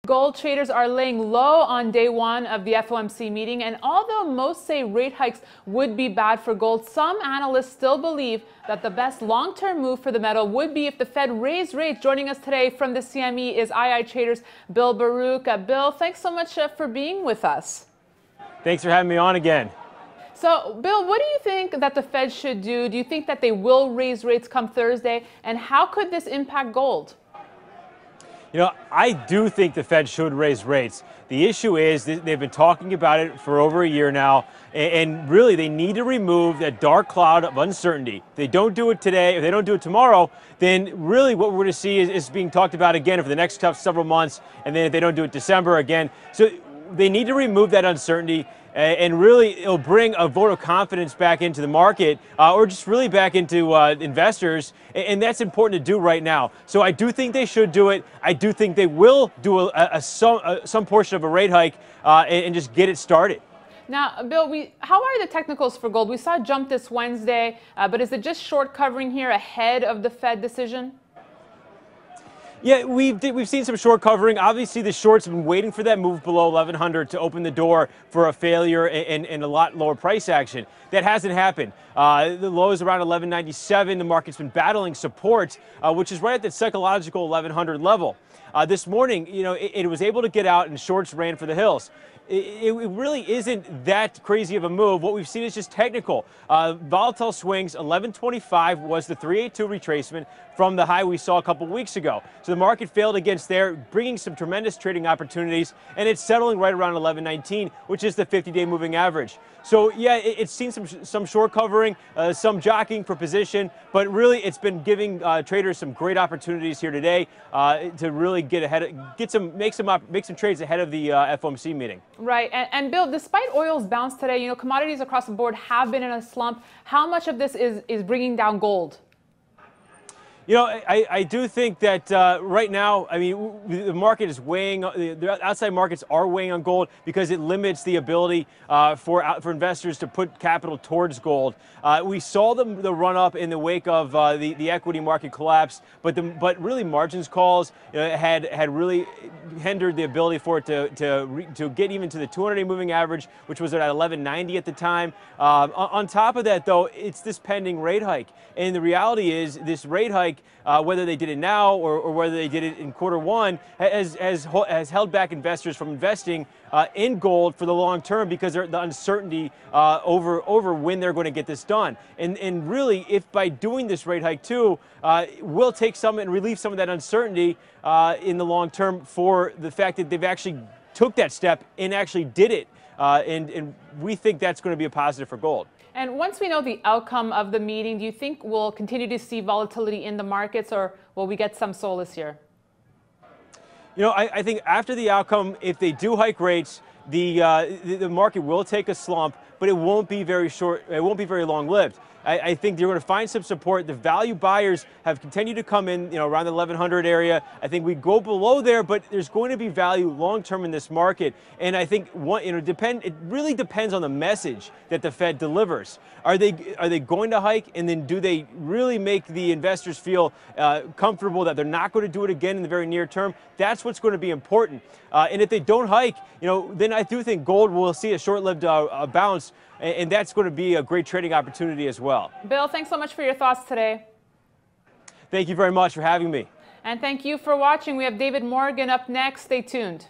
Gold traders are laying low on day one of the FOMC meeting, and although most say rate hikes would be bad for gold, some analysts still believe that the best long-term move for the metal would be if the Fed raised rates. Joining us today from the CME is iiTrader's Bill Baruch. Bill, thanks so much for being with us. Thanks for having me on again. So, Bill, what do you think that the Fed should do? Do you think that they will raise rates come Thursday? And how could this impact gold? You know, I do think the Fed should raise rates. The issue is they've been talking about it for over a year now, and really they need to remove that dark cloud of uncertainty. If they don't do it today, if they don't do it tomorrow, then really what we're going to see is being talked about again for the next several months, and then if they don't do it December again. So they need to remove that uncertainty. And really, it'll bring a vote of confidence back into the market, or just really back into investors, and that's important to do right now. So I do think they should do it. I do think they will do some portion of a rate hike and just get it started. Now, Bill, how are the technicals for gold? We saw a jump this Wednesday, but is it just short covering here ahead of the Fed decision? Yeah, we've seen some short covering. Obviously, the shorts have been waiting for that move below 1100 to open the door for a failure and a lot lower price action. That hasn't happened. The low is around 1197. The market's been battling support, which is right at that psychological 1100 level. This morning, you know, it was able to get out and shorts ran for the hills. It really isn't that crazy of a move. What we've seen is just technical. Volatile swings. 1125 was the 382 retracement from the high we saw a couple weeks ago. So the market failed against there, bringing some tremendous trading opportunities, and it's settling right around 1119, which is the 50-day moving average. So yeah, it's seen some short covering, some jockeying for position, but really it's been giving traders some great opportunities here today to really get ahead, make some trades ahead of the FOMC meeting. Right, and Bill, despite oil's bounce today, you know, commodities across the board have been in a slump. How much of this is bringing down gold? You know, I do think that right now, I mean, the market is weighing, the outside markets are weighing on gold because it limits the ability for investors to put capital towards gold. We saw the run up in the wake of the equity market collapse, but really margins calls had really hindered the ability for it to get even to the 200-day moving average, which was at 1190 at the time. On top of that, though, it's this pending rate hike, and the reality is this rate hike, whether they did it now or whether they did it in Q1, has held back investors from investing in gold for the long term because the uncertainty over when they're going to get this done. And really, if by doing this rate hike too, will take some and relieve some of that uncertainty in the long term for the fact that they've actually took that step and actually did it. And we think that's going to be a positive for gold. And once we know the outcome of the meeting, do you think we'll continue to see volatility in the markets, or will we get some solace here? You know, I think after the outcome, if they do hike rates, the market will take a slump, but it won't be very short. It won't be very long-lived. I think they're going to find some support. The value buyers have continued to come in, you know, around the 1100 area. I think we go below there, but there's going to be value long-term in this market. And I think it really depends on the message that the Fed delivers. Are they going to hike, and then do they really make the investors feel comfortable that they're not going to do it again in the very near term? That's what's going to be important. And if they don't hike, you know, then I do think gold will see a short-lived bounce. And that's going to be a great trading opportunity as well. Bill, thanks so much for your thoughts today. Thank you very much for having me. And thank you for watching. We have David Morgan up next. Stay tuned.